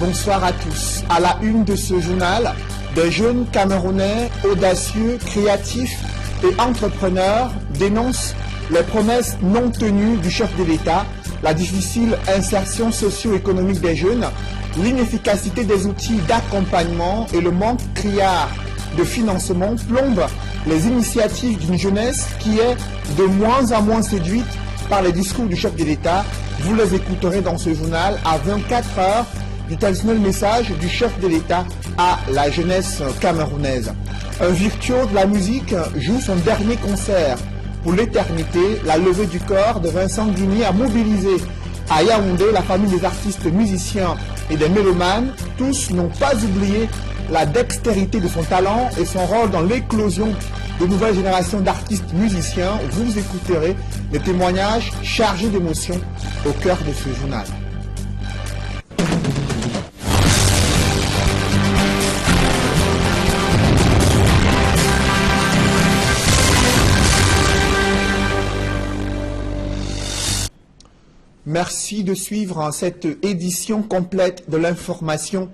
Bonsoir à tous. À la une de ce journal, des jeunes Camerounais audacieux, créatifs et entrepreneurs dénoncent les promesses non tenues du chef de l'État, la difficile insertion socio-économique des jeunes, l'inefficacité des outils d'accompagnement et le manque criard de financement plombent les initiatives d'une jeunesse qui est de moins en moins séduite par les discours du chef de l'État. Vous les écouterez dans ce journal à 24 heures du traditionnel message du chef de l'État à la jeunesse camerounaise. Un virtuose de la musique joue son dernier concert pour l'éternité. La levée du corps de Vincent Guigny a mobilisé à Yaoundé la famille des artistes musiciens et des mélomanes. Tous n'ont pas oublié la dextérité de son talent et son rôle dans l'éclosion de nouvelles générations d'artistes musiciens. Vous écouterez des témoignages chargés d'émotions au cœur de ce journal. Merci de suivre cette édition complète de l'information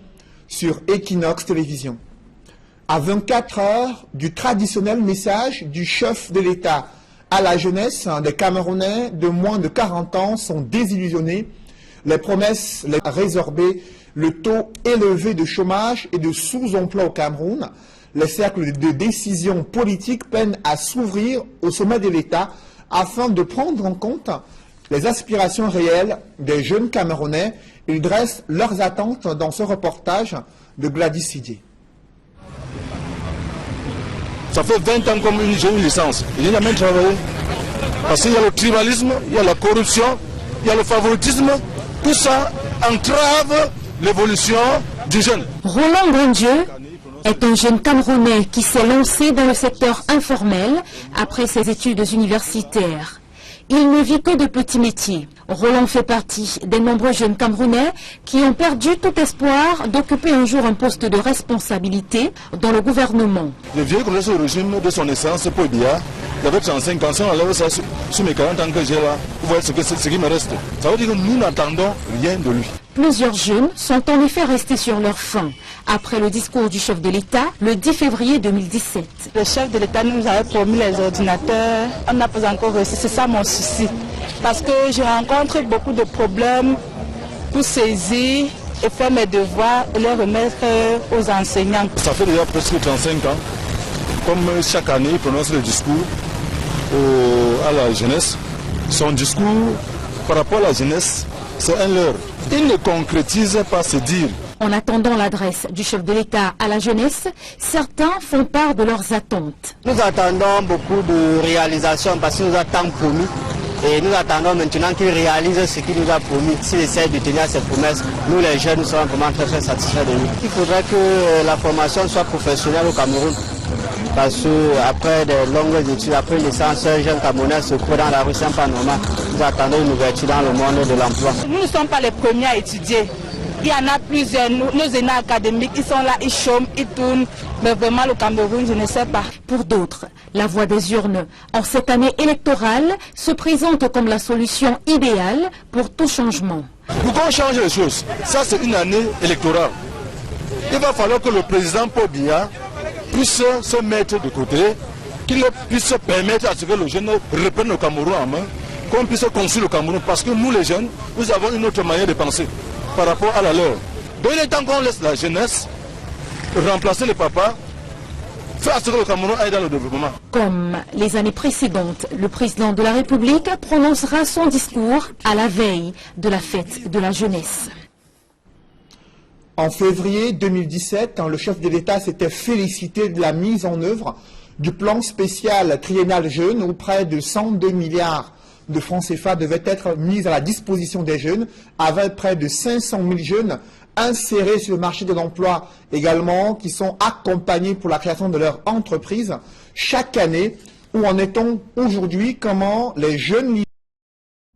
sur Equinox Télévision. À 24 heures du traditionnel message du chef de l'État à la jeunesse, des Camerounais de moins de 40 ans sont désillusionnés. Les promesses les résorbées, le taux élevé de chômage et de sous-emploi au Cameroun, les cercles de décision politique peinent à s'ouvrir au sommet de l'État afin de prendre en compte les aspirations réelles des jeunes Camerounais. Ils dressent leurs attentes dans ce reportage de Gladys Sidier. Ça fait 20 ans comme j'ai une licence. Je n'ai jamais travaillé. Parce qu'il y a le tribalisme, il y a la corruption, il y a le favoritisme. Tout ça entrave l'évolution du jeune. Roland Grandieu est un jeune Camerounais qui s'est lancé dans le secteur informel après ses études universitaires. Il ne vit que de petits métiers. Roland fait partie des nombreux jeunes Camerounais qui ont perdu tout espoir d'occuper un jour un poste de responsabilité dans le gouvernement. Le vieux connaît le régime de son essence pour Biya. Il avait 35 ans, si on enlève ça sur mes 40 ans que j'ai là, vous voyez ce qui me reste. Ça veut dire que nous n'attendons rien de lui. Plusieurs jeunes sont en effet restés sur leur faim après le discours du chef de l'État le 10 février 2017. Le chef de l'État nous avait promis les ordinateurs, on n'a pas encore reçu, c'est ça mon souci. Parce que je rencontre beaucoup de problèmes pour saisir et faire mes devoirs et les remettre aux enseignants. Ça fait déjà presque 35 ans, comme chaque année il prononce le discours à la jeunesse. Son discours par rapport à la jeunesse, c'est un leurre. Il ne concrétise pas ses dires. En attendant l'adresse du chef de l'État à la jeunesse, certains font part de leurs attentes. Nous attendons beaucoup de réalisations parce qu'il nous a tant promis. Et nous attendons maintenant qu'il réalise ce qu'il nous a promis. S'il essaie de tenir ses promesses, nous les jeunes, nous serons vraiment très, très satisfaits de lui. Il faudrait que la formation soit professionnelle au Cameroun. Parce qu'après de longues études, après une licence, un jeune Camerounais se trouve dans la rue, c'est pas normal. Nous attendons une ouverture dans le monde de l'emploi. Nous ne sommes pas les premiers à étudier. Il y en a plusieurs, nos aînés académiques, ils sont là, ils chôment, ils tournent. Mais vraiment, le Cameroun, je ne sais pas. Pour d'autres, la voie des urnes en cette année électorale se présente comme la solution idéale pour tout changement. Pour qu'on change les choses, ça c'est une année électorale. Il va falloir que le président Paul Biya puisse se mettre de côté, qu'il puisse permettre à ce que le jeune reprenne le Cameroun en main, qu'on puisse construire le Cameroun. Parce que nous les jeunes, nous avons une autre manière de penser par rapport à la leur. Donc il est temps qu'on laisse la jeunesse remplacer les papas, faire à ce que le Cameroun aille dans le développement. Comme les années précédentes, le président de la République prononcera son discours à la veille de la fête de la jeunesse. En février 2017, le chef de l'État s'était félicité de la mise en œuvre du plan spécial triennal jeune où près de 102 milliards de francs CFA devaient être mis à la disposition des jeunes, avec près de 500 000 jeunes insérés sur le marché de l'emploi également, qui sont accompagnés pour la création de leur entreprise. Chaque année, où en est-on aujourd'hui? Comment les jeunes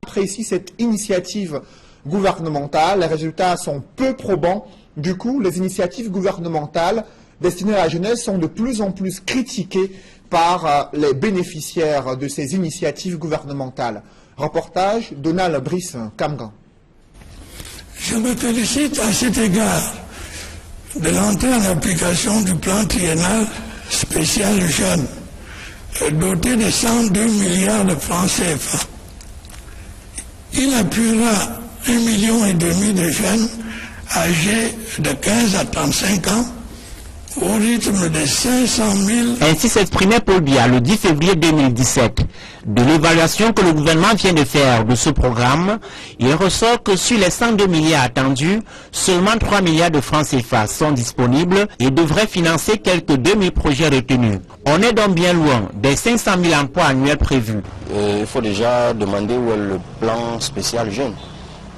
apprécient cette initiative gouvernementale? Les résultats sont peu probants. Du coup, les initiatives gouvernementales destinées à la jeunesse sont de plus en plus critiquées par les bénéficiaires de ces initiatives gouvernementales. Reportage Donald Brice Kamgan. Je me félicite à cet égard de l'entrée en application du plan triennal spécial jeune, doté de 102 milliards de francs CFA. Il appuiera 1,5 million de jeunes âgés de 15 à 35 ans au rythme de 500 000. Ainsi s'exprimait Paul Biya le 10 février 2017. De l'évaluation que le gouvernement vient de faire de ce programme, il ressort que sur les 102 milliards attendus, seulement 3 milliards de francs CFA sont disponibles et devraient financer quelques 2000 projets retenus. On est donc bien loin des 500 000 emplois annuels prévus. Il faut déjà demander où est le plan spécial jeune.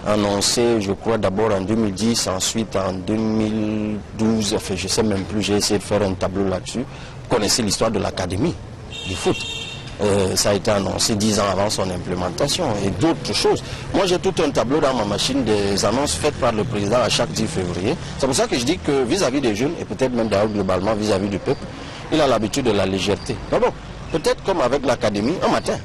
Annoncé, je crois, d'abord en 2010, ensuite en 2012, enfin, je ne sais même plus, j'ai essayé de faire un tableau là-dessus. Vous connaissez l'histoire de l'académie du foot. Ça a été annoncé 10 ans avant son implémentation et d'autres choses. Moi, j'ai tout un tableau dans ma machine des annonces faites par le président à chaque 10 février. C'est pour ça que je dis que vis-à-vis des jeunes, et peut-être même d'ailleurs globalement vis-à-vis du peuple, il a l'habitude de la légèreté. Mais bon, peut-être comme avec l'académie, un matin,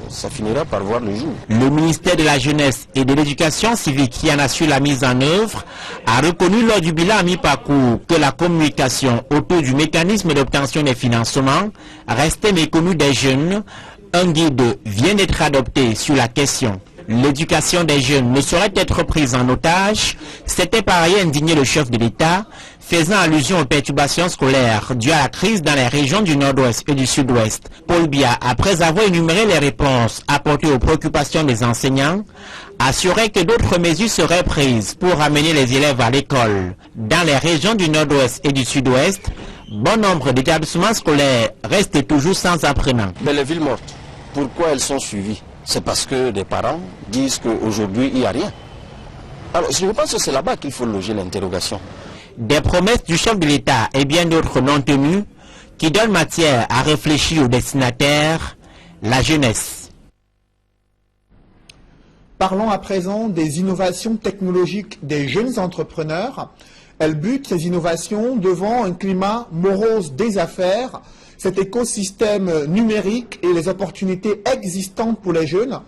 ça finira par voir le jour. Le ministère de la Jeunesse et de l'Éducation civique qui en assure la mise en œuvre a reconnu lors du bilan à mi-parcours que la communication autour du mécanisme d'obtention des financements restait méconnue des jeunes. Un guide vient d'être adopté sur la question. L'éducation des jeunes ne saurait être prise en otage. C'était par ailleurs indigné le chef de l'État, faisant allusion aux perturbations scolaires dues à la crise dans les régions du nord-ouest et du sud-ouest. Paul Biya, après avoir énuméré les réponses apportées aux préoccupations des enseignants, assurait que d'autres mesures seraient prises pour amener les élèves à l'école. Dans les régions du nord-ouest et du sud-ouest, bon nombre d'établissements scolaires restent toujours sans apprenants. Mais les villes mortes, pourquoi elles sont suivies? C'est parce que des parents disent qu'aujourd'hui, il n'y a rien. Alors, je pense que c'est là-bas qu'il faut loger l'interrogation. Des promesses du chef de l'État et bien d'autres non tenues qui donnent matière à réfléchir aux destinataires, la jeunesse. Parlons à présent des innovations technologiques des jeunes entrepreneurs. Elles butent ces innovations devant un climat morose des affaires. Cet écosystème numérique et les opportunités existantes pour les jeunes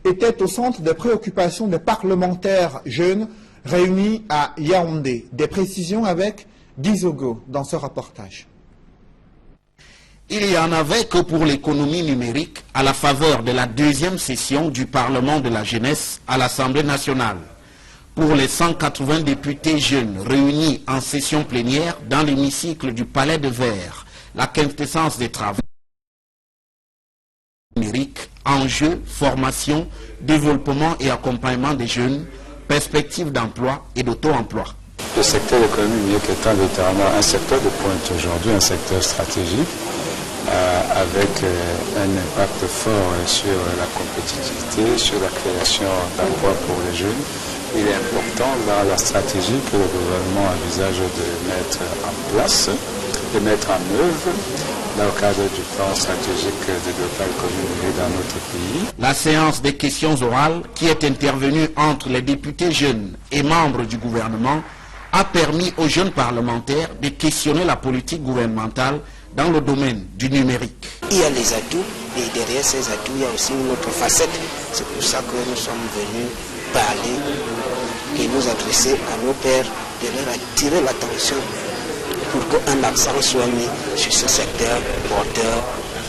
étaient au centre des préoccupations des parlementaires jeunes réunis à Yaoundé. Des précisions avec Guy Zogo dans ce reportage. Il y en avait que pour l'économie numérique à la faveur de la deuxième session du Parlement de la jeunesse à l'Assemblée nationale. Pour les 180 députés jeunes réunis en session plénière dans l'hémicycle du Palais de Verre, la quintessence des travaux numériques, enjeux, formation, développement et accompagnement des jeunes, perspectives d'emploi et d'auto-emploi. Le secteur économique numérique étant littéralement un secteur de pointe aujourd'hui, un secteur stratégique, avec un impact fort sur la compétitivité, sur la création d'emplois pour les jeunes. Il est important dans la stratégie que le gouvernement envisage de mettre en place, de mettre en œuvre dans le cadre du plan stratégique de développement économique dans notre pays. La séance des questions orales qui est intervenue entre les députés jeunes et membres du gouvernement a permis aux jeunes parlementaires de questionner la politique gouvernementale dans le domaine du numérique. Il y a les atouts et derrière ces atouts, il y a aussi une autre facette. C'est pour ça que nous sommes venus parler et nous adresser à nos pairs, de leur attirer l'attention pour qu'un accent soit mis sur ce secteur porteur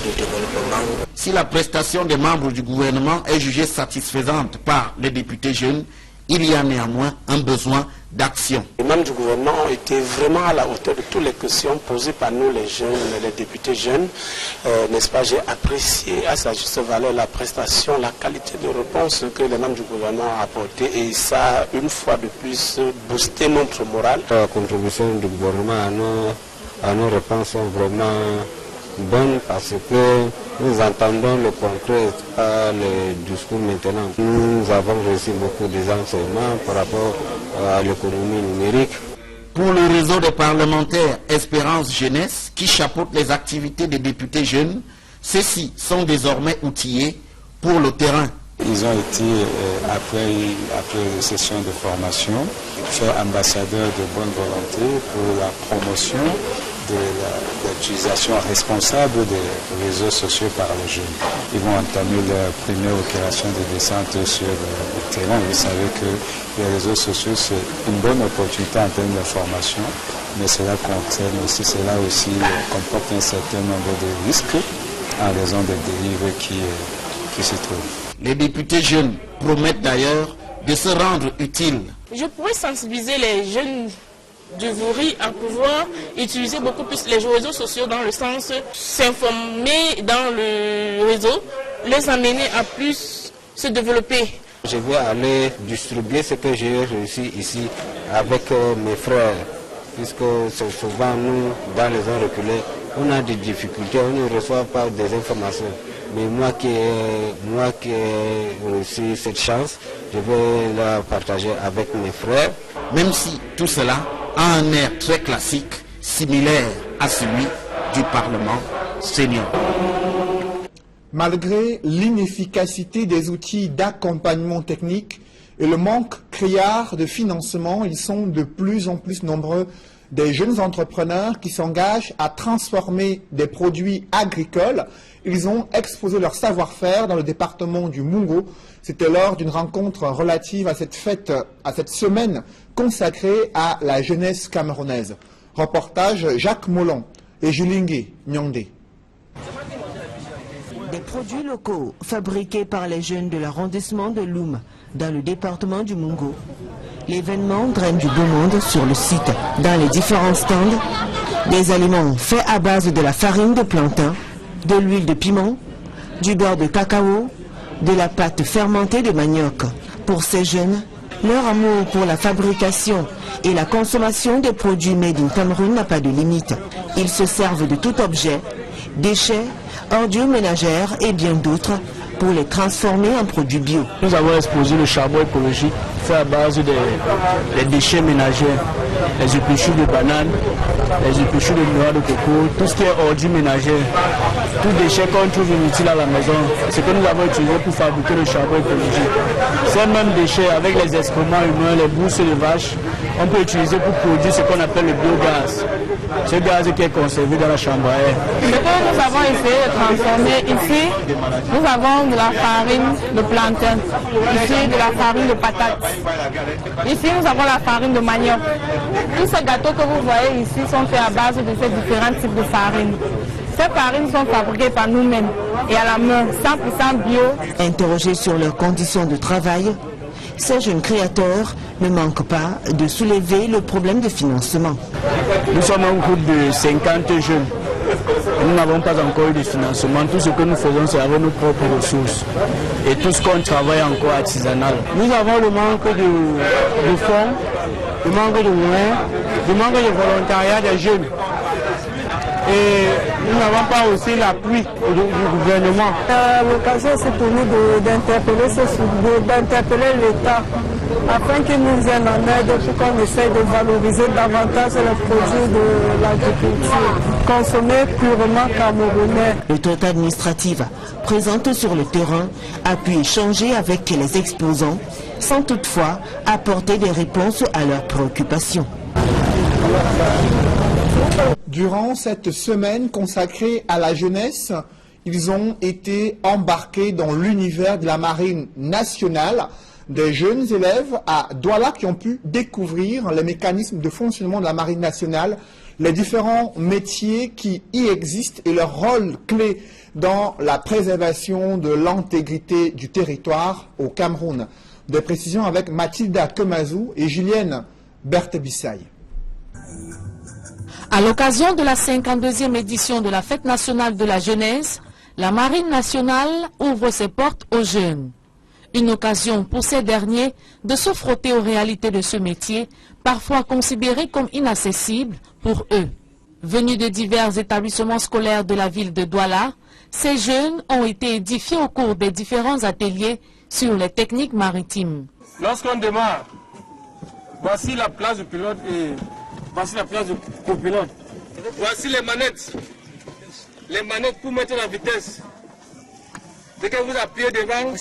de développement. Si la prestation des membres du gouvernement est jugée satisfaisante par les députés jeunes, il y a néanmoins un besoin d'action. Les membres du gouvernement ont été vraiment à la hauteur de toutes les questions posées par nous les jeunes, les députés jeunes. N'est-ce pas, j'ai apprécié à sa juste valeur la prestation, la qualité de réponse que les membres du gouvernement ont apporté et ça a une fois de plus boosté notre morale. La contribution du gouvernement à nos réponses sont vraiment bonnes parce que nous entendons le concret, pas le discours maintenant. Nous avons reçu beaucoup d'enseignements par rapport à l'économie numérique. Pour le réseau des parlementaires Espérance Jeunesse, qui chapeaute les activités des députés jeunes, ceux-ci sont désormais outillés pour le terrain. Ils ont été, après une session de formation, faits ambassadeurs de bonne volonté pour la promotion de l'utilisation responsable des réseaux sociaux par les jeunes. Ils vont entamer leur première opération de descente sur le terrain. Vous savez que les réseaux sociaux, c'est une bonne opportunité en termes d'information, mais cela comporte un certain nombre de risques en raison des dérives qui s'y trouvent. Les députés jeunes promettent d'ailleurs de se rendre utiles. Je pourrais sensibiliser les jeunes du Vouri à pouvoir utiliser beaucoup plus les réseaux sociaux dans le sens s'informer dans le réseau, les amener à plus se développer. Je vais aller distribuer ce que j'ai réussi ici avec mes frères, puisque c'est souvent nous, dans les zones reculées, on a des difficultés, on ne reçoit pas des informations. Mais moi qui ai reçu cette chance, je vais la partager avec mes frères. Même si tout cela a un air très classique, similaire à celui du Parlement senior. Malgré l'inefficacité des outils d'accompagnement technique et le manque criard de financement, ils sont de plus en plus nombreux des jeunes entrepreneurs qui s'engagent à transformer des produits agricoles. Ils ont exposé leur savoir-faire dans le département du Mungo. C'était lors d'une rencontre relative à cette fête, à cette semaine consacrée à la jeunesse camerounaise. Reportage Jacques Molon et Julingue Nyondé. Des produits locaux fabriqués par les jeunes de l'arrondissement de Loum, dans le département du Mungo. L'événement draine du beau monde sur le site, dans les différents stands. Des aliments faits à base de la farine de plantain, de l'huile de piment, du beurre de cacao, de la pâte fermentée de manioc. Pour ces jeunes, leur amour pour la fabrication et la consommation des produits made in Cameroun n'a pas de limite. Ils se servent de tout objet, déchets, ordures ménagères et bien d'autres, pour les transformer en produits bio. Nous avons exposé le charbon écologique fait à base des déchets ménagers, les épluchures de bananes, les épluchures de noix de coco, tout ce qui est ordures ménagères, tout déchet qu'on trouve inutile à la maison, c'est que nous avons utilisé pour fabriquer le charbon écologique. Ces mêmes déchets avec les excréments humains, les brousses de vaches, on peut utiliser pour produire ce qu'on appelle le biogaz. Ce gaz qui est conservé dans la chambre à air. Ce que nous avons essayé de transformer ici, nous avons de la farine de plantain, ici de la farine de patate, ici nous avons la farine de manioc. Tous ces gâteaux que vous voyez ici sont faits à base de ces différents types de farine. Ces farines sont fabriquées par nous-mêmes et à la main, 100% bio. Interrogés sur leurs conditions de travail, ces jeunes créateurs ne manquent pas de soulever le problème de financement. Nous sommes un groupe de 50 jeunes. Nous n'avons pas encore eu de financement. Tout ce que nous faisons, c'est avec nos propres ressources. Et tout ce qu'on travaille encore artisanal. Nous avons le manque de fonds, le manque de moyens, le manque de volontariat des jeunes. Et nous n'avons pas aussi l'appui du gouvernement. L'occasion, c'est pour nous d'interpeller l'État afin qu'il nous vienne en aide pour qu'on essaye de valoriser davantage les produits de l'agriculture, consommer purement camerounais. L'autorité administrative présente sur le terrain a pu échanger avec les exposants sans toutefois apporter des réponses à leurs préoccupations. Durant cette semaine consacrée à la jeunesse, ils ont été embarqués dans l'univers de la marine nationale. Des jeunes élèves à Douala qui ont pu découvrir les mécanismes de fonctionnement de la marine nationale, les différents métiers qui y existent et leur rôle clé dans la préservation de l'intégrité du territoire au Cameroun. Des précisions avec Mathilda Kemazou et Julienne Berthebissaï. À l'occasion de la 52e édition de la Fête nationale de la jeunesse, la Marine nationale ouvre ses portes aux jeunes. Une occasion pour ces derniers de se frotter aux réalités de ce métier, parfois considéré comme inaccessible pour eux. Venus de divers établissements scolaires de la ville de Douala, ces jeunes ont été édifiés au cours des différents ateliers sur les techniques maritimes. Lorsqu'on démarre, voici la place du pilote et voici la place du copilote. Voici les manettes. Les manettes pour mettre la vitesse. Dès que vous appuyez devant,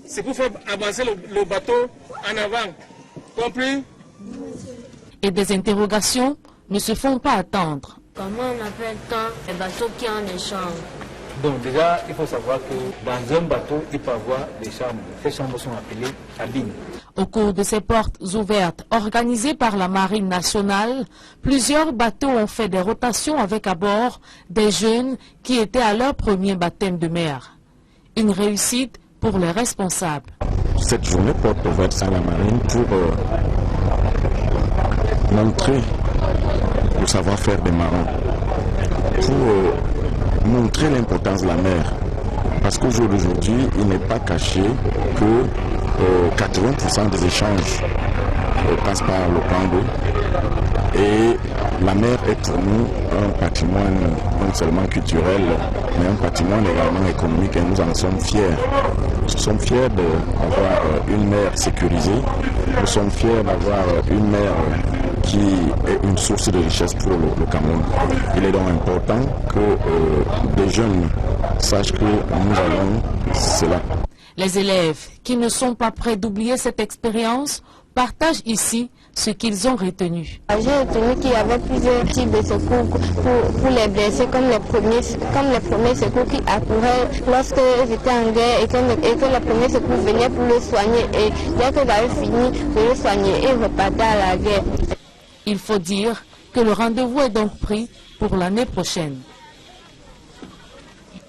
c'est pour faire avancer le bateau en avant. Compris? Et des interrogations ne se font pas attendre. Comment on appelle-t-on les bateaux qui ont des chambres? Donc déjà, il faut savoir que dans un bateau, il peut y avoir des chambres. Ces chambres sont appelées cabines. Au cours de ces portes ouvertes organisées par la Marine nationale, plusieurs bateaux ont fait des rotations avec à bord des jeunes qui étaient à leur premier baptême de mer. Une réussite pour les responsables. Cette journée porte ouverte à la Marine pour montrer le savoir-faire des marins, pour montrer l'importance de la mer. Parce qu'au jour d'aujourd'hui, il n'est pas caché que 80% des échanges passent par le plan d'eau. Et la mer est pour nous un patrimoine non seulement culturel, mais un patrimoine également économique, et nous en sommes fiers. Nous sommes fiers d'avoir une mer sécurisée, nous sommes fiers d'avoir une mer qui est une source de richesse pour le Cameroun. Il est donc important que des jeunes sachent que nous avons cela. Les élèves qui ne sont pas prêts d'oublier cette expérience partagent ici ce qu'ils ont retenu. J'ai retenu qu'il y avait plusieurs types de secours pour les blessés, comme les premiers secours qui accouraient lorsque j'étais en guerre et que le premier secours venait pour le soigner. Et dès que j'avais fini de le soigner, il repartait à la guerre. Il faut dire que le rendez-vous est donc pris pour l'année prochaine.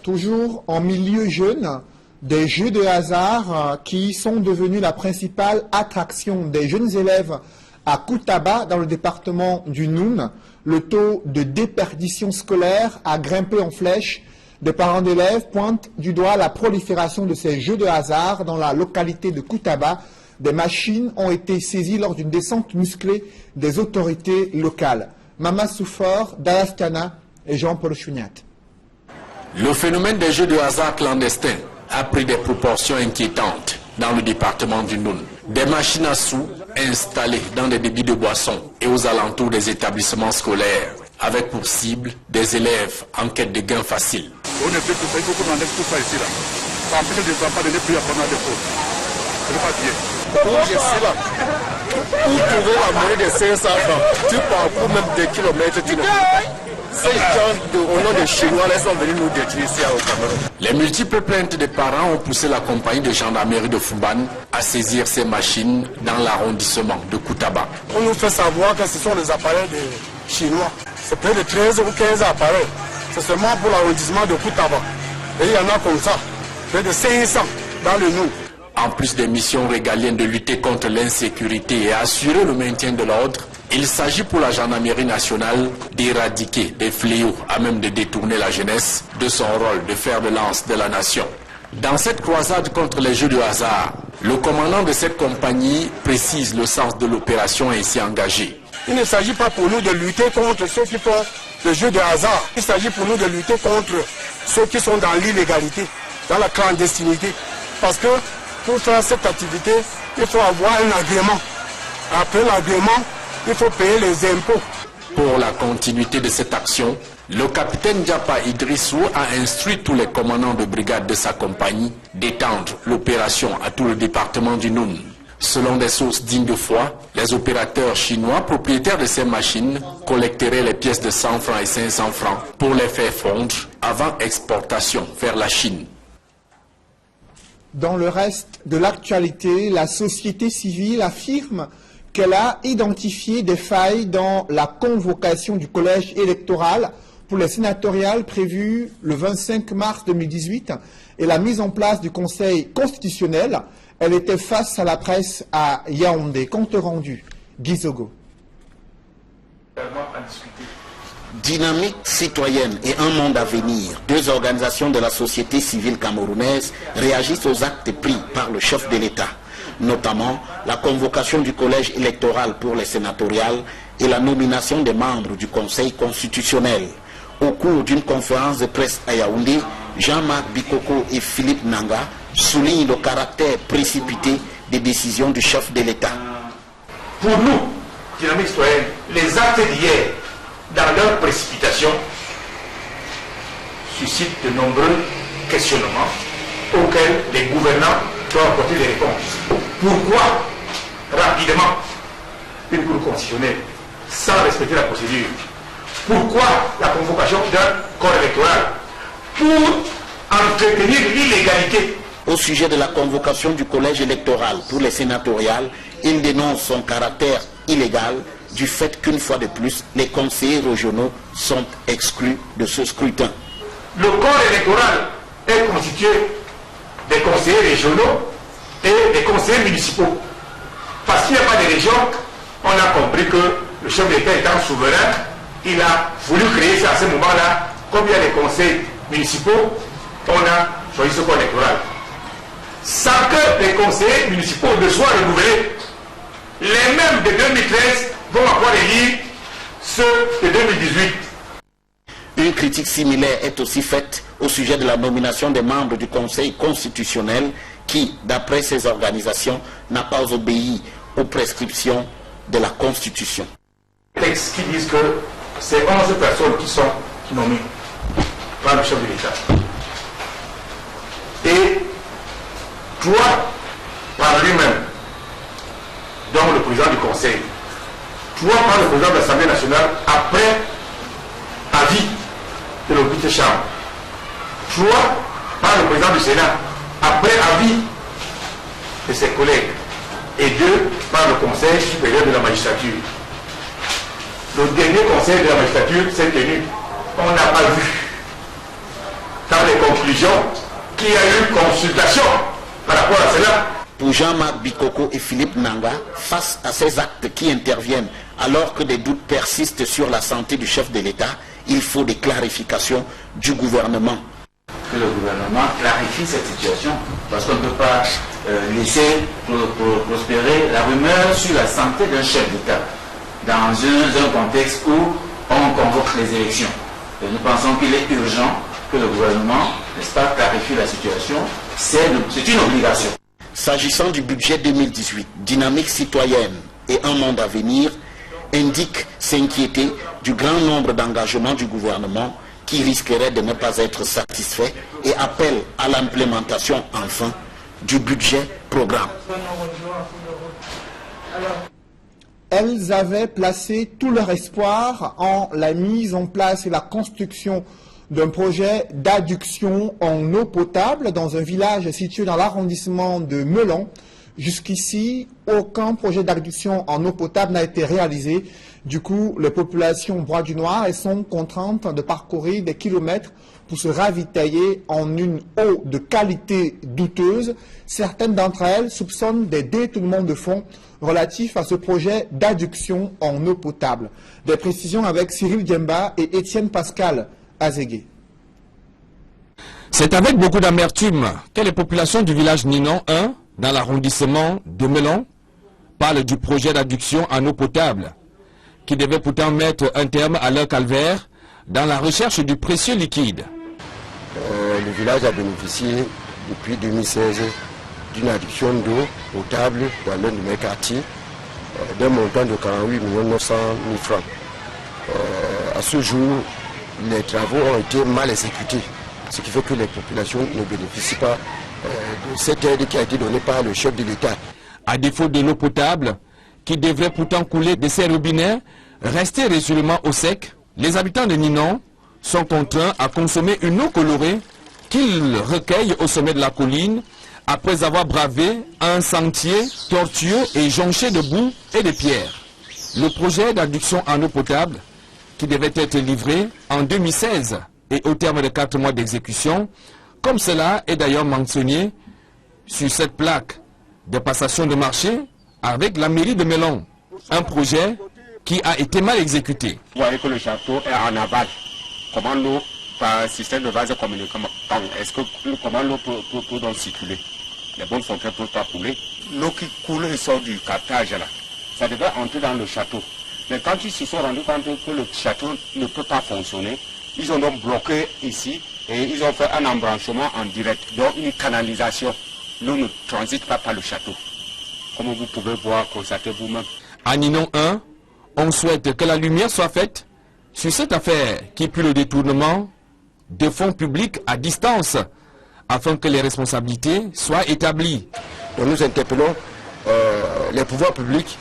Toujours en milieu jeune, des jeux de hasard qui sont devenus la principale attraction des jeunes élèves à Koutaba, dans le département du Noun. Le taux de déperdition scolaire a grimpé en flèche. Des parents d'élèves pointent du doigt la prolifération de ces jeux de hasard dans la localité de Koutaba. Des machines ont été saisies lors d'une descente musclée des autorités locales. Mama Soufor, Dalaskana et Jean-Paul Chouniat. Le phénomène des jeux de hasard clandestins a pris des proportions inquiétantes dans le département du Noun. Des machines à sous installées dans des débits de boissons et aux alentours des établissements scolaires, avec pour cible des élèves en quête de gains faciles. On ne fait tout ça, il faut qu'on enlève tout ça ici là. Ça empêche des enfants de ne plus apprendre des fautes. Ce n'est pas bien. Où je suis là, pour trouver la monnaie de 500 francs, tu parcours même des kilomètres, tu ne peux pas. Ces gens, au nom des Chinois, ils sont venus nous détruire ici au Cameroun. Les multiples plaintes des parents ont poussé la compagnie de gendarmerie de Fumban à saisir ces machines dans l'arrondissement de Koutaba. On nous fait savoir que ce sont les appareils des Chinois. C'est près de 13 ou 15 appareils. C'est seulement pour l'arrondissement de Koutaba. Et il y en a comme ça, près de 500 dans le Noun. En plus des missions régaliennes de lutter contre l'insécurité et assurer le maintien de l'ordre, il s'agit pour la gendarmerie nationale d'éradiquer des fléaux à même de détourner la jeunesse de son rôle de fer de lance de la nation. Dans cette croisade contre les jeux de hasard, le commandant de cette compagnie précise le sens de l'opération ainsi engagée. Il ne s'agit pas pour nous de lutter contre ceux qui font le jeu de hasard. Il s'agit pour nous de lutter contre ceux qui sont dans l'illégalité, dans la clandestinité. Parce que pour faire cette activité, il faut avoir un agrément. Après l'agrément, il faut payer les impôts. Pour la continuité de cette action, le capitaine Diapa Idrissou a instruit tous les commandants de brigade de sa compagnie d'étendre l'opération à tout le département du Noun. Selon des sources dignes de foi, les opérateurs chinois propriétaires de ces machines collecteraient les pièces de 100 francs et 500 francs pour les faire fondre avant exportation vers la Chine. Dans le reste de l'actualité, la société civile affirme qu'elle a identifié des failles dans la convocation du collège électoral pour les sénatoriales prévues le 25 mars 2018 et la mise en place du Conseil constitutionnel. Elle était face à la presse à Yaoundé. Compte rendu, Gizogo. Dynamique citoyenne et un monde à venir, deux organisations de la société civile camerounaise réagissent aux actes pris par le chef de l'État, notamment la convocation du collège électoral pour les sénatoriales et la nomination des membres du Conseil constitutionnel. Au cours d'une conférence de presse à Yaoundé, Jean-Marc Bikoko et Philippe Nanga soulignent le caractère précipité des décisions du chef de l'État. Pour nous, Dynamique citoyenne, les actes d'hier, dans leur précipitation, suscitent de nombreux questionnements auxquels les gouvernants doivent apporter des réponses. Pourquoi, rapidement, une cour constitutionnelle, sans respecter la procédure, Pourquoi la convocation d'un corps électoral? Pour entretenir l'illégalité. Au sujet de la convocation du collège électoral pour les sénatoriales, il dénonce son caractère illégal du fait qu'une fois de plus, les conseillers régionaux sont exclus de ce scrutin. Le corps électoral est constitué des conseillers régionaux et des conseillers municipaux. Parce qu'il n'y a pas de région, on a compris que le chef d'État étant souverain, il a voulu créer ça à ce moment-là. Comme il y a les conseils municipaux, on a choisi ce corps électoral. Sans que les conseillers municipaux ne soient renouvelés, les mêmes de 2013 vont encore élire ceux de 2018. Une critique similaire est aussi faite au sujet de la nomination des membres du Conseil constitutionnel qui, d'après ces organisations, n'a pas obéi aux prescriptions de la Constitution. Les textes qui disent que c'est 11 personnes qui sont nommées par le chef de l'État. Et 3 par lui-même, donc le président du Conseil. 3 par le président de l'Assemblée nationale après avis de l'auditeur chambre. 3 par le président du Sénat après avis de ses collègues. Et 2 par le Conseil supérieur de la magistrature. Le dernier Conseil de la magistrature s'est tenu. On n'a pas vu dans les conclusions qu'il y a eu consultation par rapport à cela. Pour Jean-Marc Bikoko et Philippe Nanga, face à ces actes qui interviennent alors que des doutes persistent sur la santé du chef de l'État, il faut des clarifications du gouvernement. Que le gouvernement clarifie cette situation, parce qu'on ne peut pas laisser prospérer la rumeur sur la santé d'un chef d'État dans un contexte où on convoque les élections. Et nous pensons qu'il est urgent que le gouvernement, n'est-ce pas, clarifie la situation. C'est une obligation. S'agissant du budget 2018, Dynamique citoyenne et Un monde à venir indique s'inquiéter du grand nombre d'engagements du gouvernement qui risqueraient de ne pas être satisfaits et appelle à l'implémentation enfin du budget programme. Elles avaient placé tout leur espoir en la mise en place et la construction d'un projet d'adduction en eau potable dans un village situé dans l'arrondissement de Melon. Jusqu'ici, aucun projet d'adduction en eau potable n'a été réalisé. Du coup, les populations bois du Noir elles sont contraintes de parcourir des kilomètres pour se ravitailler en une eau de qualité douteuse. Certaines d'entre elles soupçonnent des détournements de fonds relatifs à ce projet d'adduction en eau potable. Des précisions avec Cyril Diemba et Étienne Pascal Azégué. C'est avec beaucoup d'amertume que les populations du village Ninon 1, dans l'arrondissement de Melon, parlent du projet d'adduction en eau potable, qui devait pourtant mettre un terme à leur calvaire dans la recherche du précieux liquide. Le village a bénéficié depuis 2016 d'une adduction d'eau potable dans l'un de mes quartiers d'un montant de 48 900 000 francs. À ce jour, les travaux ont été mal exécutés, ce qui fait que les populations ne bénéficient pas de cette aide qui a été donnée par le chef de l'État. À défaut de l'eau potable, qui devrait pourtant couler de ces robinets, rester résolument au sec, les habitants de Ninon sont contraints à consommer une eau colorée qu'ils recueillent au sommet de la colline après avoir bravé un sentier tortueux et jonché de boue et de pierres. Le projet d'adduction en eau potable, qui devait être livré en 2016 et au terme de 4 mois d'exécution, comme cela est d'ailleurs mentionné sur cette plaque de passation de marché avec la mairie de Melon. Un projet qui a été mal exécuté. Vous voyez que le château est en aval. Comment l'eau, par système de vase communicant, comment l'eau peut donc circuler? Les bonnes fontaines ne peuvent pas couler. L'eau qui coule et sort du captage là, ça devait entrer dans le château. Mais quand ils se sont rendus compte que le château ne peut pas fonctionner, ils ont donc bloqué ici et ils ont fait un embranchement en direct, donc une canalisation. L'eau ne transite pas par le château. Comme vous pouvez voir, constater vous-même. À Ninon 1, on souhaite que la lumière soit faite sur cette affaire qui pue le détournement de fonds publics à distance afin que les responsabilités soient établies. Donc nous interpellons les pouvoirs publics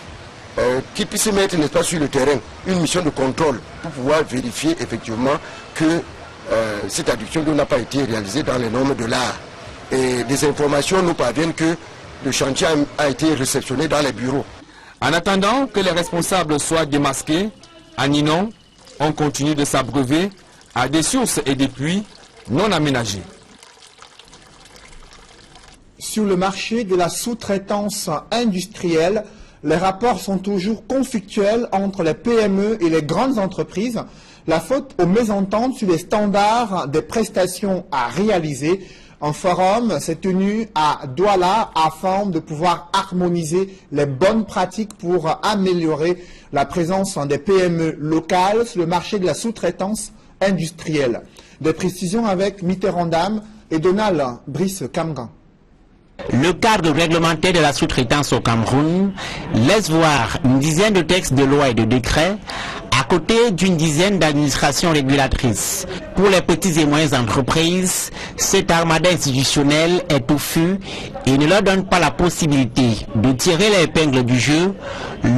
qui puisse mettre, n'est-ce pas, sur le terrain une mission de contrôle pour pouvoir vérifier effectivement que cette adduction d'eau n'a pas été réalisée dans les normes de l'art. Et des informations nous parviennent que le chantier a été réceptionné dans les bureaux. En attendant que les responsables soient démasqués, à Ninon, on continue de s'abreuver à des sources et des puits non aménagés. Sur le marché de la sous-traitance industrielle, les rapports sont toujours conflictuels entre les PME et les grandes entreprises. La faute aux mésententes sur les standards des prestations à réaliser. Un forum s'est tenu à Douala afin de pouvoir harmoniser les bonnes pratiques pour améliorer la présence des PME locales sur le marché de la sous-traitance industrielle. Des précisions avec Mitterrand Dame et Donald Brice Kamgan. Le cadre réglementaire de la sous-traitance au Cameroun laisse voir une dizaine de textes de loi et de décrets à côté d'une dizaine d'administrations régulatrices. Pour les petites et moyennes entreprises, cet armada institutionnel est touffu et ne leur donne pas la possibilité de tirer l'épingle du jeu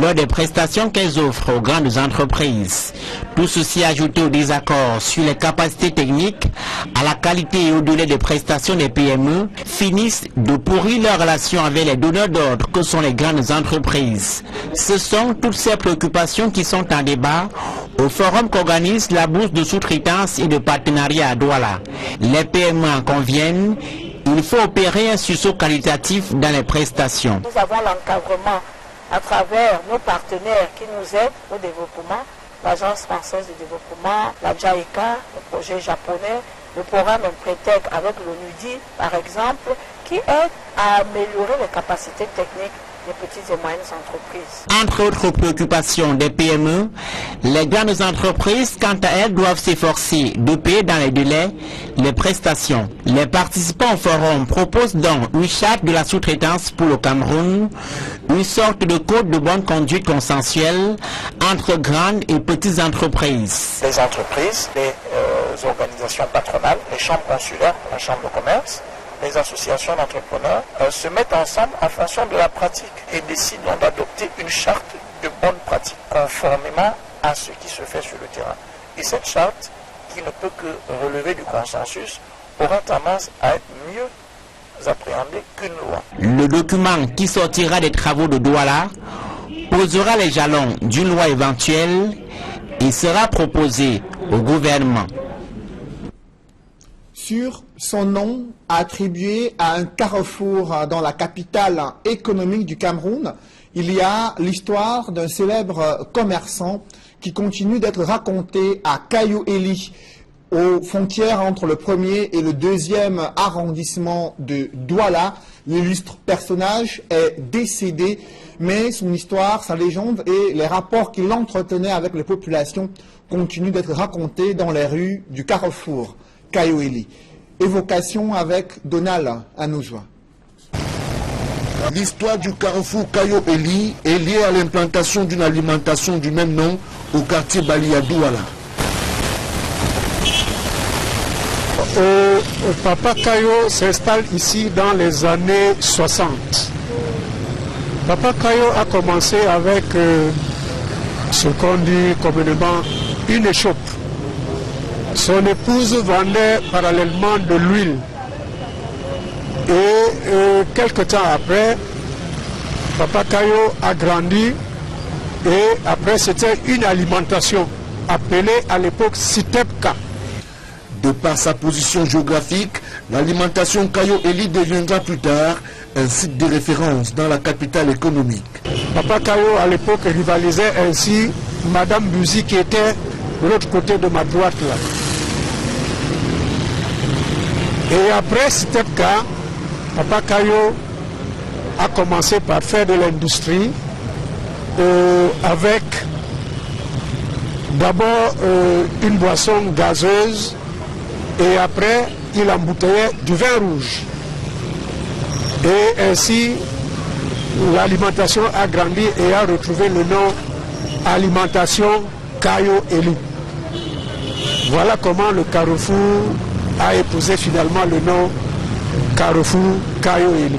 lors des prestations qu'elles offrent aux grandes entreprises. Tout ceci ajouté au désaccord sur les capacités techniques, à la qualité et au délai des prestations des PME, finissent de pourrir leurs relations avec les donneurs d'ordre que sont les grandes entreprises. Ce sont toutes ces préoccupations qui sont en débat au forum qu'organise la bourse de sous-traitance et de partenariat à Douala. Les PME en conviennent, il faut opérer un sursaut qualitatif dans les prestations. Nous avons l'encadrement à travers nos partenaires qui nous aident au développement, l'Agence française de développement, la JICA, le projet japonais, le programme Impretec avec l'ONUDI par exemple, qui aide à améliorer les capacités techniques des petites et moyennes entreprises. Entre autres préoccupations des PME, les grandes entreprises, quant à elles, doivent s'efforcer de payer dans les délais les prestations. Les participants au forum proposent donc une charte de la sous-traitance pour le Cameroun, une sorte de code de bonne conduite consensuelle entre grandes et petites entreprises. Les entreprises, les organisations patronales, les chambres consulaires, la chambre de commerce, les associations d'entrepreneurs se mettent ensemble en fonction de la pratique et décident d'adopter une charte de bonne pratique conformément à ce qui se fait sur le terrain. Et cette charte, qui ne peut que relever du consensus, aura tendance à être mieux appréhendée qu'une loi. Le document qui sortira des travaux de Douala posera les jalons d'une loi éventuelle et sera proposé au gouvernement. Sur son nom attribué à un carrefour dans la capitale économique du Cameroun, il y a l'histoire d'un célèbre commerçant qui continue d'être raconté à Kayo-Eli, aux frontières entre le 1er et le 2e arrondissement de Douala. L'illustre personnage est décédé, mais son histoire, sa légende et les rapports qu'il entretenait avec les populations continuent d'être racontés dans les rues du carrefour Kayo-Eli. Évocation avec Donald Anoujwa. L'histoire du carrefour Kayo-Eli est liée à l'implantation d'une alimentation du même nom au quartier Bali à Douala. Papa Kayo s'installe ici dans les années 60. Papa Kayo a commencé avec ce qu'on dit communément une échoppe. Son épouse vendait parallèlement de l'huile. Et quelque temps après, Papa Kayo a grandi et après c'était une alimentation appelée à l'époque Sitepka. De par sa position géographique, l'alimentation Kayo-Eli deviendra plus tard un site de référence dans la capitale économique. Papa Kayo à l'époque rivalisait ainsi Madame Buzi qui était de l'autre côté de ma droite là. Et après Sitepka, Papa Kayo a commencé par faire de l'industrie avec d'abord une boisson gazeuse et après il embouteillait du vin rouge. Et ainsi l'alimentation a grandi et a retrouvé le nom alimentation Kayo-Eli. Voilà comment le carrefour a épousé finalement le nom carrefour Kayo-Eli.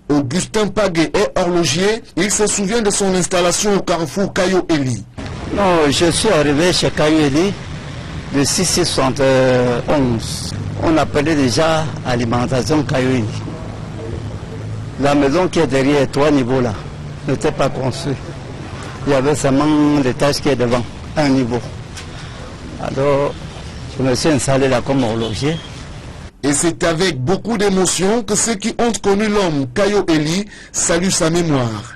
Au Augustin Paguet est horloger. Il se souvient de son installation au carrefour Kayo Eli. Non, je suis arrivé chez Kayo Eli de 671. On appelait déjà alimentation Kayo Eli. La maison qui est derrière 3 niveaux là n'était pas construite. Il y avait seulement l'étage qui est devant, un niveau. Alors, je me suis installé là comme horloger. Et c'est avec beaucoup d'émotion que ceux qui ont connu l'homme Kayo Eli saluent sa mémoire.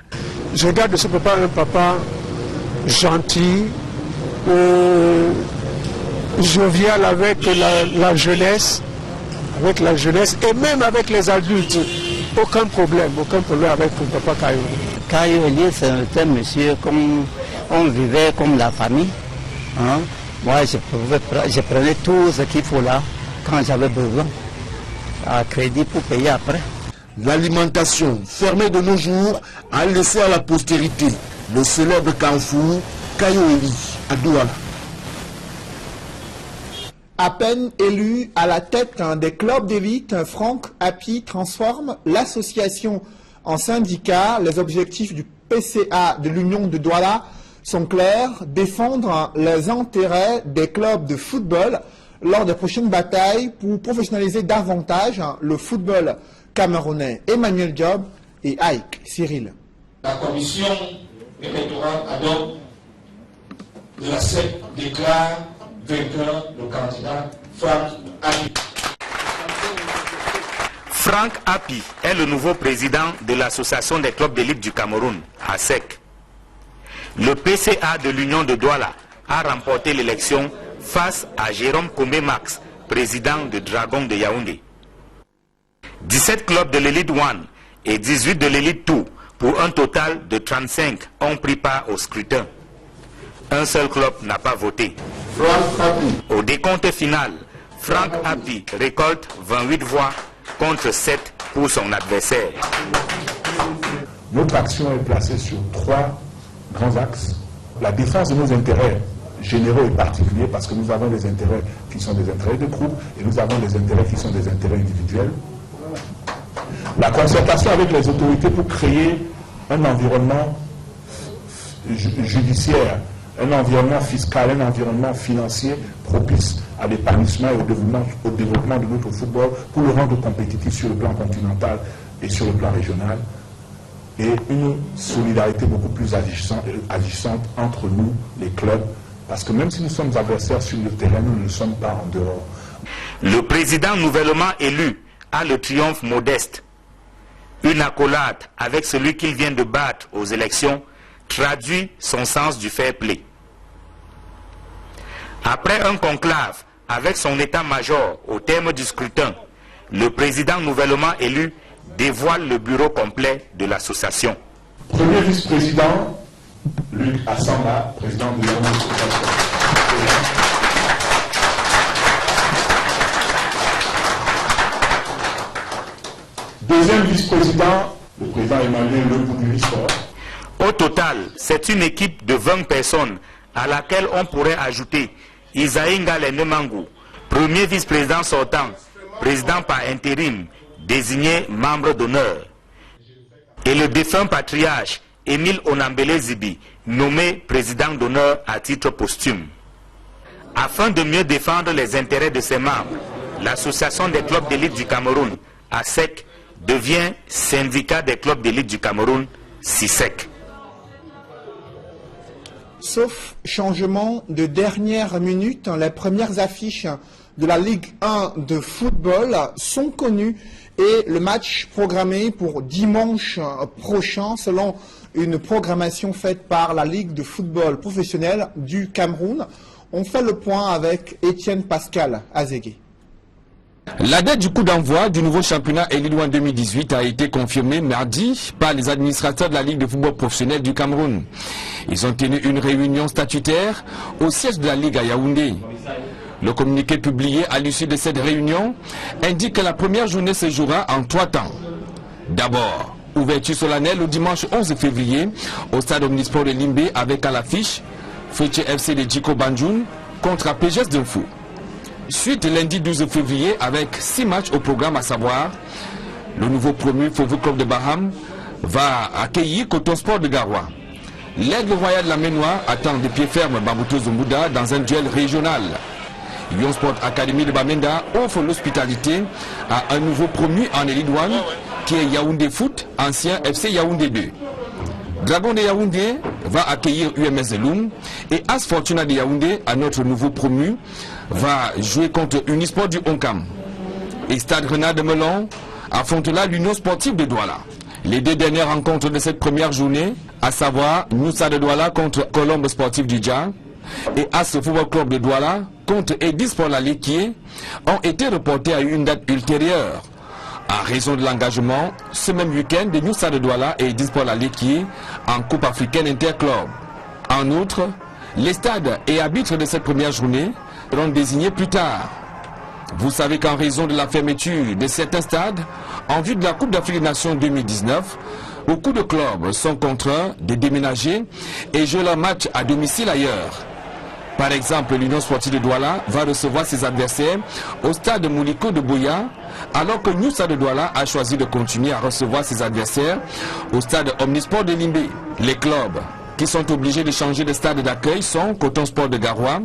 Je regarde de ce papa un papa gentil, jovial avec la jeunesse et même avec les adultes. Aucun problème avec le papa Kayo. Kayo Eli, c'était un monsieur comme on vivait comme la famille. Hein? Moi, je prenais tout ce qu'il faut là quand j'avais besoin, à crédit pour payer après. L'alimentation fermée de nos jours a laissé à la postérité le célèbre carrefour Kayo Eli à Douala. À peine élu à la tête des clubs d'élite, Franck Hapi transforme l'association en syndicat. Les objectifs du PCA de l'Union de Douala sont clairs, défendre les intérêts des clubs de football lors des prochaines batailles pour professionnaliser davantage le football camerounais. Emmanuel Diop et Aïk Cyril. La commission électorale ad hoc de la SEC déclare vainqueur le candidat Franck Hapi. Franck Hapi est le nouveau président de l'association des clubs d'élite du Cameroun, ASEC. Le PCA de l'Union de Douala a remporté l'élection face à Jérôme Komé Max, président de Dragon de Yaoundé. 17 clubs de l'élite 1 et 18 de l'élite 2, pour un total de 35, ont pris part au scrutin. Un seul club n'a pas voté. Au décompte final, Franck Hapi récolte 28 voix contre 7 pour son adversaire. Notre action est placée sur 3 grands axes. La défense de nos intérêts généraux et particuliers, parce que nous avons des intérêts qui sont des intérêts de groupe et nous avons des intérêts qui sont des intérêts individuels. La concertation avec les autorités pour créer un environnement judiciaire, un environnement fiscal, un environnement financier propice à l'épanouissement et au développement de notre football pour le rendre compétitif sur le plan continental et sur le plan régional. Et une solidarité beaucoup plus agissante entre nous, les clubs, parce que même si nous sommes adversaires sur le terrain, nous ne sommes pas en dehors. Le président nouvellement élu a le triomphe modeste. Une accolade avec celui qu'il vient de battre aux élections traduit son sens du fair play. Après un conclave avec son état-major au terme du scrutin, le président nouvellement élu dévoile le bureau complet de l'association. Premier vice-président, Luc Assamba, président de l'association. Deuxième vice-président, le président Emmanuel Leboudulisor. Au total, c'est une équipe de 20 personnes à laquelle on pourrait ajouter Isaïe Ngale Nemangou, premier vice-président sortant, président par intérim, désigné membre d'honneur. Et le défunt patriarche Émile Onambele Zibi, nommé président d'honneur à titre posthume. Afin de mieux défendre les intérêts de ses membres, l'association des clubs d'élite du Cameroun, ASEC, devient syndicat des clubs d'élite du Cameroun, SISEC. Sauf changement de dernière minute, les premières affiches de la Ligue 1 de football sont connues et le match programmé pour dimanche prochain selon une programmation faite par la Ligue de football professionnel du Cameroun. On fait le point avec Étienne Pascal Azégué. La date du coup d'envoi du nouveau championnat Elite 1 2018 a été confirmée mardi par les administrateurs de la Ligue de football professionnel du Cameroun. Ils ont tenu une réunion statutaire au siège de la Ligue à Yaoundé. Le communiqué publié à l'issue de cette réunion indique que la première journée se jouera en 3 temps. D'abord, ouverture solennelle le dimanche 11 février au stade Omnisport de Limbé avec à l'affiche Fouché FC de Djiko Banjoun contre APGS d'Info. Suite lundi 12 février avec 6 matchs au programme, à savoir Le nouveau promu Fofo Club de Baham va accueillir Coton Sport de Garoua. L'Aigle Royal de la Ménois attend de pied ferme Bambuto Zumbuda dans un duel régional. Lyon Sport Academy de Bamenda offre l'hospitalité à un nouveau promu en Élite 1 qui est Yaoundé Foot, ancien FC Yaoundé 2. Dragon de Yaoundé va accueillir UMS de Loum et As Fortuna de Yaoundé, à notre nouveau promu, va jouer contre Unisport du Onkam. Et Stade Renard de Melon affrontera l'Union Sportive de Douala. Les deux dernières rencontres de cette première journée, à savoir Moussa de Douala contre Colombe Sportif du Dja et As Football Club de Douala contre Edis pour la Léquier, ont été reportées à une date ultérieure. En raison de l'engagement, ce même week-end, de Moussa de Douala et Edis pour la Léquier en Coupe africaine interclub. En outre, les stades et arbitres de cette première journée seront désignés plus tard. Vous savez qu'en raison de la fermeture de certains stades, en vue de la Coupe d'Afrique des Nations 2019, beaucoup de clubs sont contraints de déménager et jouer leur match à domicile ailleurs. Par exemple, l'Union Sportive de Douala va recevoir ses adversaires au stade Mouliko de Boya, alors que Moussa de Douala a choisi de continuer à recevoir ses adversaires au stade Omnisport de Limbé. Les clubs qui sont obligés de changer de stade d'accueil sont Coton Sport de Garoua,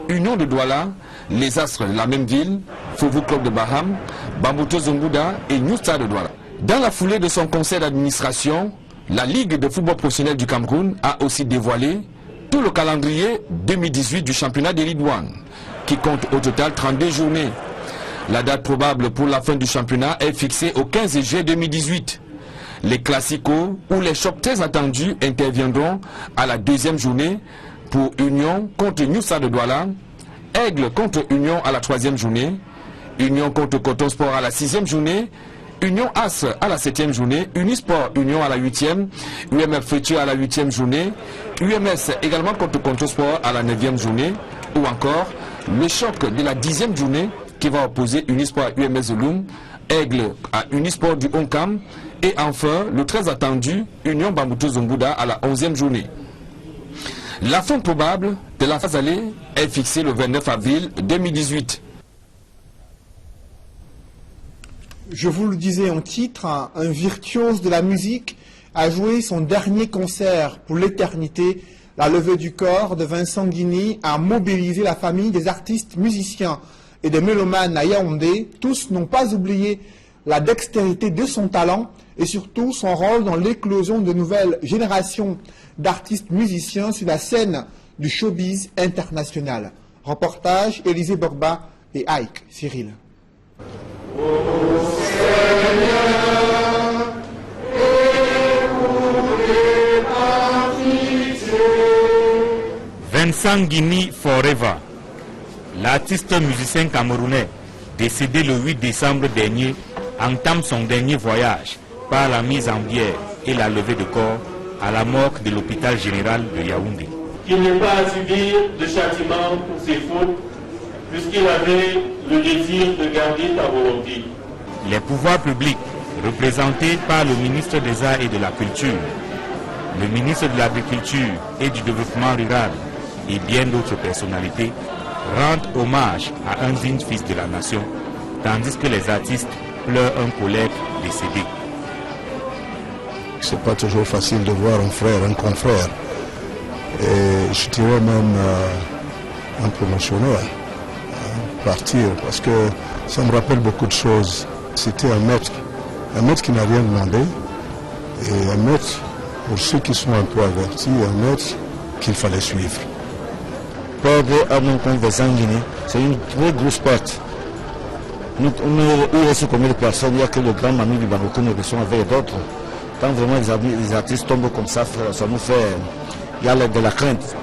Union de Douala, les Astres de la même ville, Fofo Club de Baham, Bambuto Zumbuda et New Stade de Douala. Dans la foulée de son conseil d'administration, la Ligue de football professionnel du Cameroun a aussi dévoilé tout le calendrier 2018 du championnat d'Élite 1, qui compte au total 32 journées. La date probable pour la fin du championnat est fixée au 15 juillet 2018. Les classicos ou les chocs très attendus interviendront à la deuxième journée pour Union contre New Stade de Douala, Aigle contre Union à la troisième journée, Union contre Coton Sport à la sixième journée, Union As à la septième journée, Unisport Union à la huitième, UMF Futur à la huitième journée, UMS également contre Coton Sport à la neuvième journée, ou encore le choc de la dixième journée qui va opposer Unisport à UMS de Loum, Aigle à Unisport du Onkam, et enfin le très attendu Union Bambuto Zumbuda à la 11e journée. La fin probable de la phase allée est fixée le 29 avril 2018. Je vous le disais en titre, un virtuose de la musique a joué son dernier concert pour l'éternité. La levée du corps de Vincent Guigny a mobilisé la famille des artistes, musiciens et des mélomanes à Yaoundé. Tous n'ont pas oublié la dextérité de son talent et surtout son rôle dans l'éclosion de nouvelles générations d'artistes musiciens sur la scène du showbiz international. Reportage Élisée Borba et Ike Cyril. Vincent Guigny Forever, l'artiste musicien camerounais décédé le 8 décembre dernier, entame son dernier voyage par la mise en bière et la levée de corps à la morgue de l'hôpital général de Yaoundé. Il n'est pas à subir de châtiment pour ses fautes, puisqu'il avait le désir de garder ta volonté. Les pouvoirs publics, représentés par le ministre des Arts et de la Culture, le ministre de l'Agriculture et du Développement rural et bien d'autres personnalités, rendent hommage à un digne fils de la nation, tandis que les artistes pleurent un collègue décédé. C'est pas toujours facile de voir un frère, un confrère, et je dirais même un promotionnel partir, parce que ça me rappelle beaucoup de choses. C'était un maître qui n'a rien demandé, et un maître pour ceux qui sont un peu avertis, un maître qu'il fallait suivre. Perdre à mon compte Vincent Guigny, c'est une très grosse perte. Il reste combien de personnes? Il n'y a que le grand Manu du Bangoko, nous restons avec d'autres. Quand vraiment les artistes tombent comme ça nous fait... Il y a de la crainte.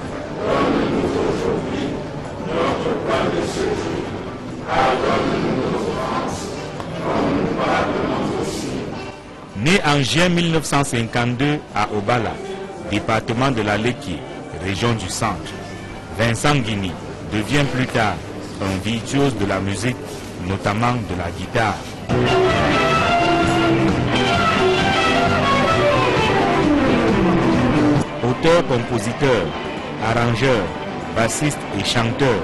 Né en juin 1952 à Obala, département de la Léquier, région du centre, Vincent Guigny devient plus tard un virtuose de la musique, notamment de la guitare. Auteur, compositeur, arrangeur, bassiste et chanteur,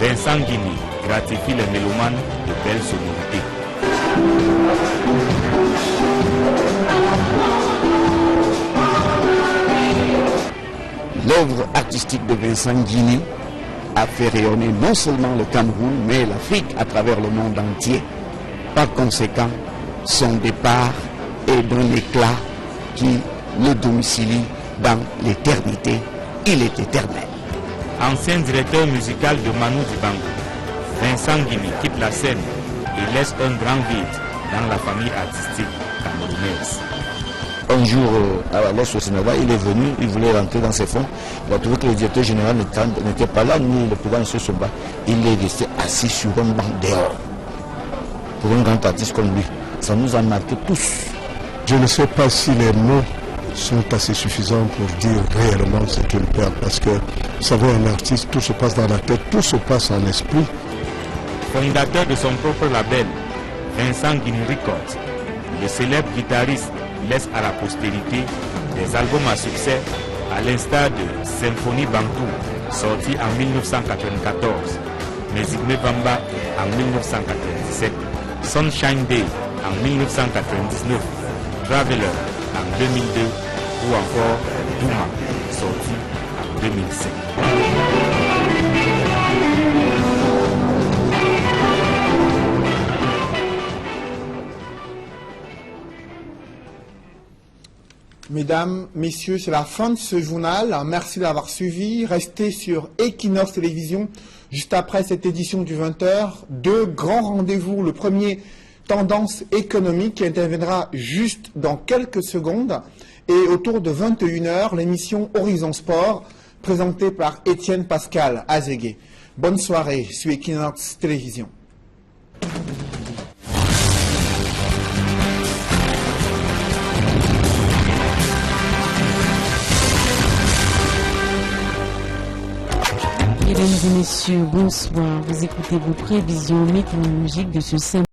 Vincent Guigny gratifie les mélomanes de belles sonorités. Vincent Guini a fait rayonner non seulement le Cameroun, mais l'Afrique à travers le monde entier. Par conséquent, son départ est d'un éclat qui le domicilie dans l'éternité. Il est éternel. Ancien directeur musical de Manu Dibango, Vincent Guini quitte la scène et laisse un grand vide dans la famille artistique camerounaise. Un jour, à l'Est au Sénégal, il est venu, il voulait rentrer dans ses fonds. Il a trouvé que le directeur général n'était pas là, ni le président de Somba. Il est resté assis sur un banc dehors. Pour un grand artiste comme lui, ça nous a marqué tous. Je ne sais pas si les mots sont assez suffisants pour dire réellement ce qu'il perd. Parce que, vous savez, un artiste, tout se passe dans la tête, tout se passe en esprit. Fondateur de son propre label, Vincent Guini Records, le célèbre guitariste laisse à la postérité des albums à succès à l'instar de Symphonie Bantou, sorti en 1994, Mesigme Bamba en 1997, Sunshine Day en 1999, Traveler en 2002 ou encore Douma, sorti en 2007. Mesdames, messieurs, c'est la fin de ce journal. Merci d'avoir suivi. Restez sur Equinox Télévision. Juste après cette édition du 20h, deux grands rendez-vous. Le premier, tendance économique, qui interviendra juste dans quelques secondes. Et autour de 21h, l'émission Horizon Sport, présentée par Étienne Pascal Azégué. Bonne soirée sur Equinox Télévision. Mesdames et messieurs, bonsoir. Vous écoutez vos prévisions météorologiques de ce samedi.